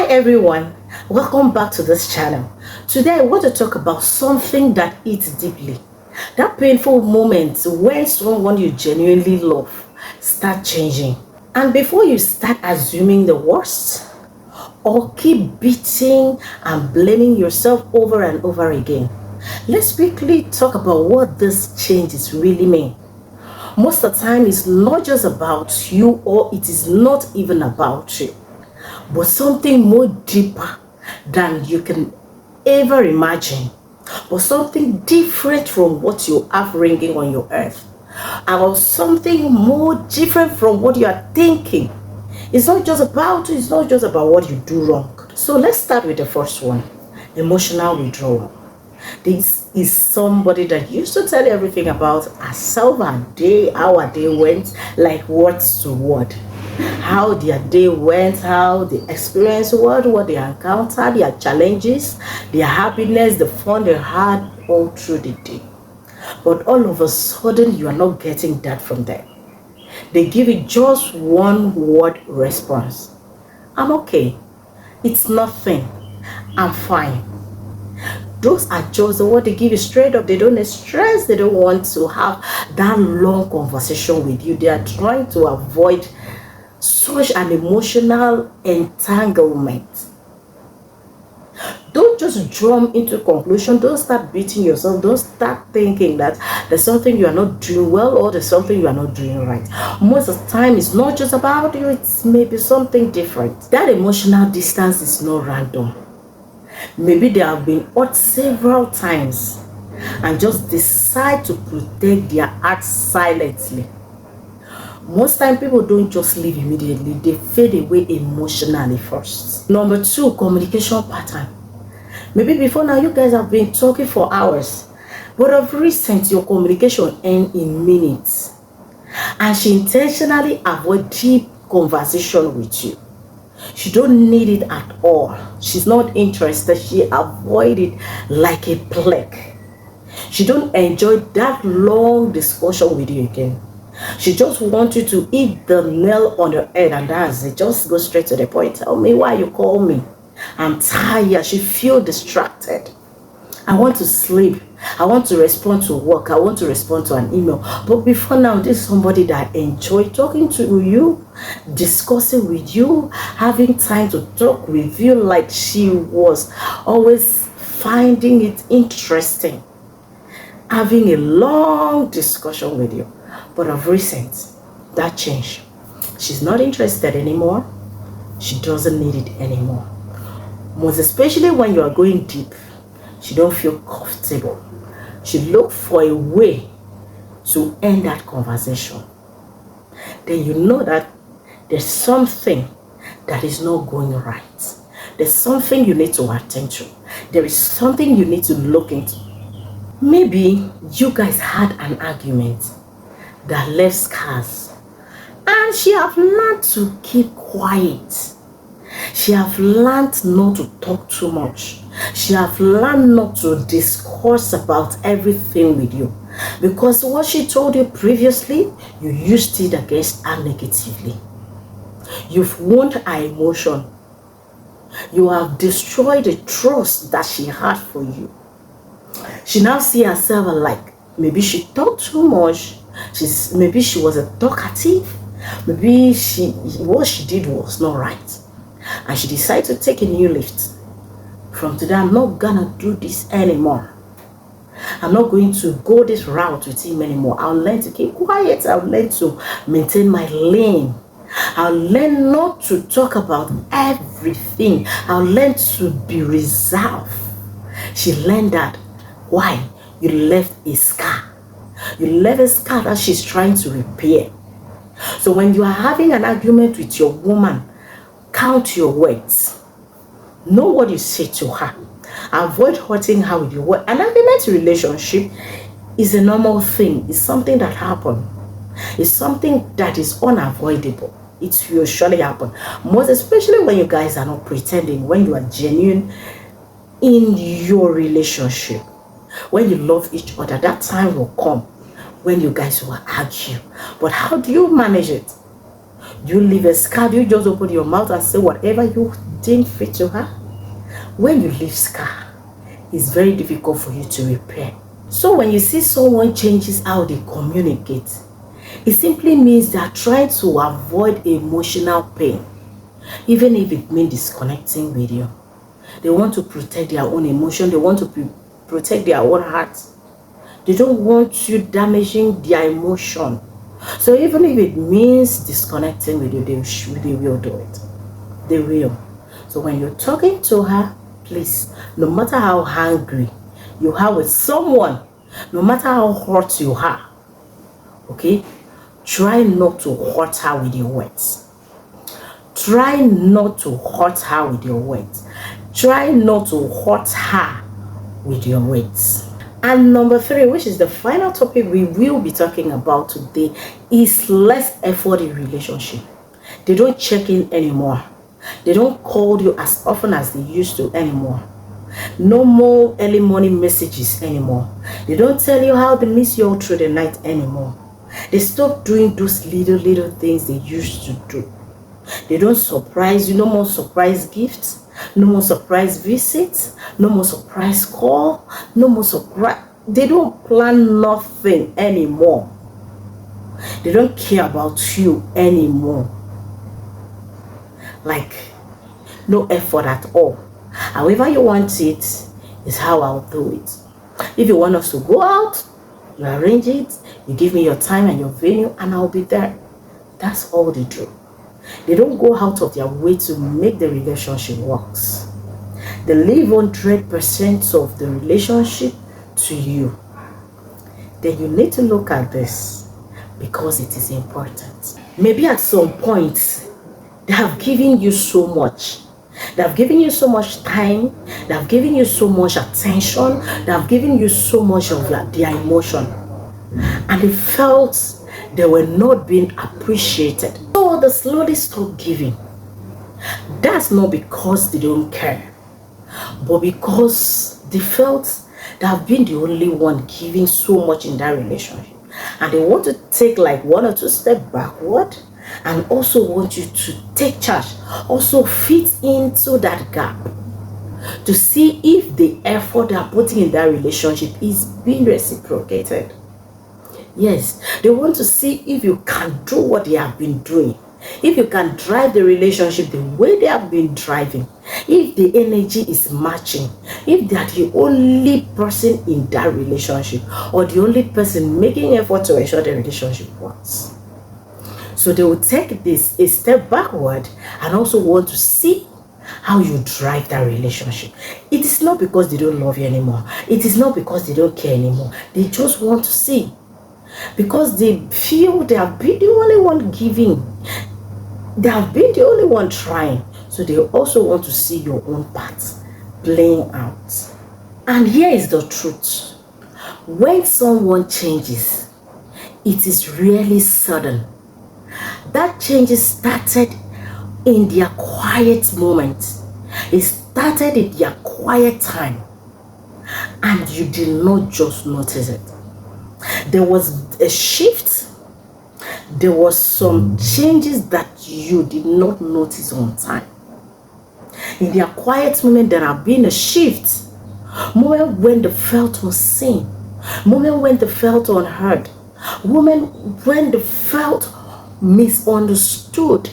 everyone, welcome back to this channel. Today I want to talk about something that eats deeply. That painful moment when someone you genuinely love start changing. And before you start assuming the worst or keep beating and blaming yourself over and over again, let's quickly talk about what this changes really mean. Most of the time it's not just about you, or it is not even about you, but something more deeper than you can ever imagine, but something different from what you have ringing on your earth, or something more different from what you are thinking. It's not just about you, it's not just about what you do wrong. So let's start with the first one: emotional withdrawal. This is somebody that used to tell you everything about herself, her day, how her day went, like word to word. How their day went, how they experienced what they encountered, their challenges, their happiness, the fun they had all through the day. But all of a sudden, you are not getting that from them. They give you just one word response: I'm okay, it's nothing, I'm fine. Those are just the word they give you straight up. They don't stress, they don't want to have that long conversation with you. They are trying to avoid such an emotional entanglement. Don't just drum into conclusion. Don't start beating yourself. Don't start thinking that there's something you are not doing well or there's something you are not doing right. Most of the time it's not just about you, it's maybe something different. That emotional distance is not random. Maybe they have been hurt several times and just decide to protect their heart silently. Most time people don't just leave immediately, they fade away emotionally first. Number two, communication pattern. Maybe before now you guys have been talking for hours, but of recent your communication ends in minutes, and she intentionally avoid deep conversation with you. She don't need it at all. She's not interested. She avoid it like a plague. She don't enjoy that long discussion with you again. She just wants you to hit the nail on the head, and that's it. Just go straight to the point. Tell me why you call me. I'm tired. She feel distracted. I want to sleep. I want to respond to work. I want to respond to an email. But before now, this is somebody that enjoy talking to you, discussing with you, having time to talk with you, like she was always finding it interesting, having a long discussion with you. But of recent, that changed. She's not interested anymore. She doesn't need it anymore. Most especially when you are going deep, she don't feel comfortable. She look for a way to end that conversation. Then you know that there's something that is not going right. There's something you need to attend to. There is something you need to look into. Maybe you guys had an argument that left scars, and she have learned to keep quiet. She have learned not to talk too much. She have learned not to discuss about everything with you, because what she told you previously, you used it against her negatively. You've wounded her emotion. You have destroyed the trust that she had for you. She now see herself like maybe she talked too much. Maybe she was a talkative. Maybe what she did was not right, and she decided to take a new lift. From today, I'm not gonna do this anymore. I'm not going to go this route with him anymore. I'll learn to keep quiet. I'll learn to maintain my lane. I'll learn not to talk about everything. I'll learn to be reserved. She learned that. Why? You left a scar. You left a scar that she's trying to repair. So when you are having an argument with your woman, count your words. Know what you say to her. Avoid hurting her with your word. An argument relationship is a normal thing. It's something that happens. It's something that is unavoidable. It will surely happen. Most especially when you guys are not pretending, when you are genuine in your relationship. When you love each other, that time will come when you guys will argue. But how do you manage it? You leave a scar? Do you just open your mouth and say whatever you deem fit to her? When you leave scar, it's very difficult for you to repair. So when you see someone changes how they communicate, it simply means they are trying to avoid emotional pain, even if it means disconnecting with you. They want to protect their own emotion. They want to protect their own heart. They don't want you damaging their emotion. So even if it means disconnecting with you, they will do it. They will. So when you're talking to her, please, no matter how angry you are with someone, no matter how hurt you are, okay, try not to hurt her with your words. Try not to hurt her with your words. Try not to hurt her with your words. And number 3, which is the final topic we will be talking about today, is less effort in relationship. They don't check in anymore. They don't call you as often as they used to anymore. No more early morning messages anymore. They don't tell you how they miss you all through the night anymore. They stop doing those little things they used to do. They don't surprise you. No more surprise gifts. No more surprise visits. No more surprise call. No more surprise. They don't plan nothing anymore. They don't care about you anymore. Like, no effort at all. However you want it is how I'll do it. If you want us to go out, you arrange it, you give me your time and your venue, and I'll be there. That's all they do. They don't go out of their way to make the relationship work. They leave 100% of the relationship to you. Then you need to look at this because it is important. Maybe at some point, they have given you so much. They have given you so much time. They have given you so much attention. They have given you so much of their emotion. And they felt they were not being appreciated. So they slowly stop giving. That's not because they don't care, but because they felt they have been the only one giving so much in that relationship. And they want to take like 1 or 2 steps backward and also want you to take charge, also fit into that gap to see if the effort they are putting in that relationship is being reciprocated. Yes, they want to see if you can do what they have been doing, if you can drive the relationship the way they have been driving, if the energy is matching, if they are the only person in that relationship or the only person making effort to ensure the relationship works. So they will take this a step backward and also want to see how you drive that relationship. It is not because they don't love you anymore. It is not because they don't care anymore. They just want to see. Because they feel they have been the only one giving. They have been the only one trying. So they also want to see your own part playing out. And here is the truth. When someone changes, it is really sudden. That change started in their quiet moment. It started in their quiet time. And you did not just notice it. There was a shift. There was some changes that you did not notice on time. In their quiet moment, there have been a shift. Moment when they felt unseen. Moment when they felt unheard. Moment when they felt misunderstood.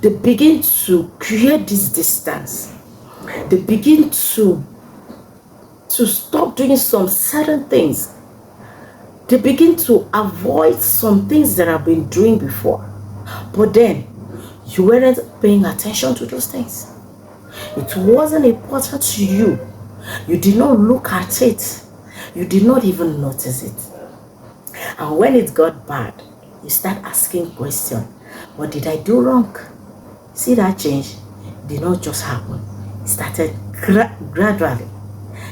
They begin to create this distance. They begin to stop doing some certain things. They begin to avoid some things that I've been doing before. But then, you weren't paying attention to those things. It wasn't important to you. You did not look at it. You did not even notice it. And when it got bad, you start asking questions. What did I do wrong? See, that change did not just happen. It started gradually.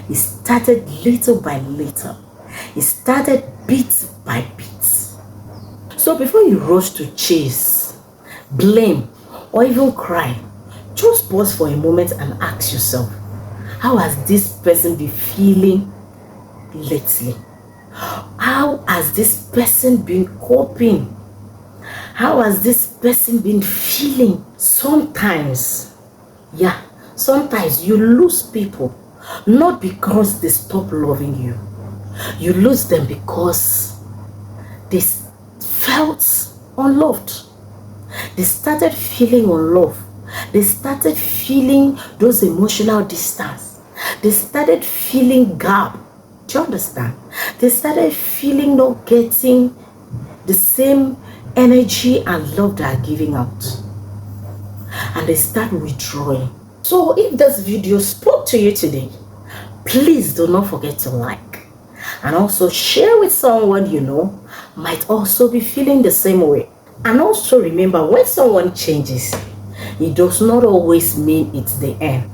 It started little by little. It started bit by bit. So before you rush to chase, blame, or even cry, just pause for a moment and ask yourself, how has this person been feeling lately? How has this person been coping? How has this person been feeling? Sometimes, yeah, sometimes you lose people not because they stop loving you. You lose them because they felt unloved. They started feeling unloved. They started feeling those emotional distance. They started feeling gap. Do you understand? They started feeling not getting the same energy and love they are giving out. And they start withdrawing. So if this video spoke to you today, please do not forget to like and also share with someone you know might also be feeling the same way. And also remember, when someone changes, it does not always mean it's the end.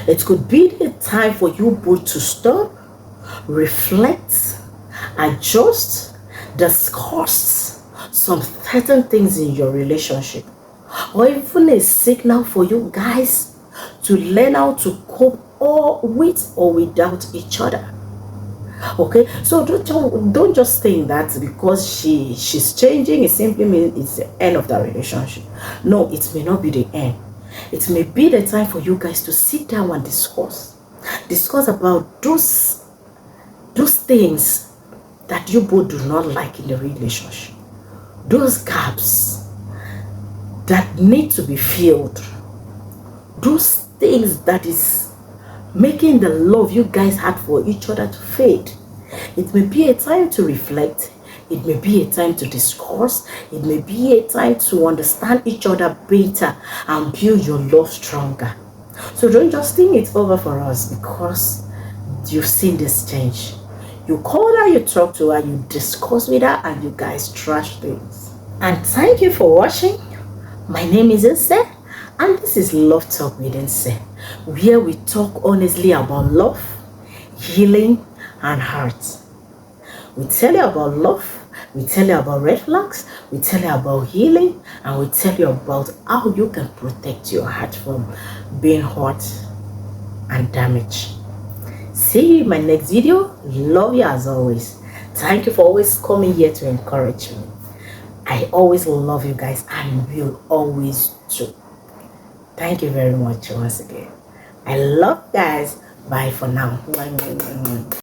It could be the time for you both to stop, reflect, adjust, discuss some certain things in your relationship, or even a signal for you guys to learn how to cope or with or without each other. Okay, so don't just think that because she's changing, it simply means it's the end of the relationship. No, it may not be the end. It may be the time for you guys to sit down and discuss about those things that you both do not like in the relationship, those gaps that need to be filled, those things that is making the love you guys had for each other to fade. It may be a time to reflect. It may be a time to discuss. It may be a time to understand each other better and build your love stronger. So don't just think it's over for us because you've seen this change. You call her, you talk to her, you discuss with her, and you guys trash things. And thank you for watching. My name is Inse, and this is Love Talk with Inse, where we talk honestly about love, healing, and heart. We tell you about love, we tell you about red flags, we tell you about healing, and we tell you about how you can protect your heart from being hurt and damaged. See you in my next video. Love you as always. Thank you for always coming here to encourage me. I always love you guys and will always do. Thank you very much once again. I love you guys. Bye for now.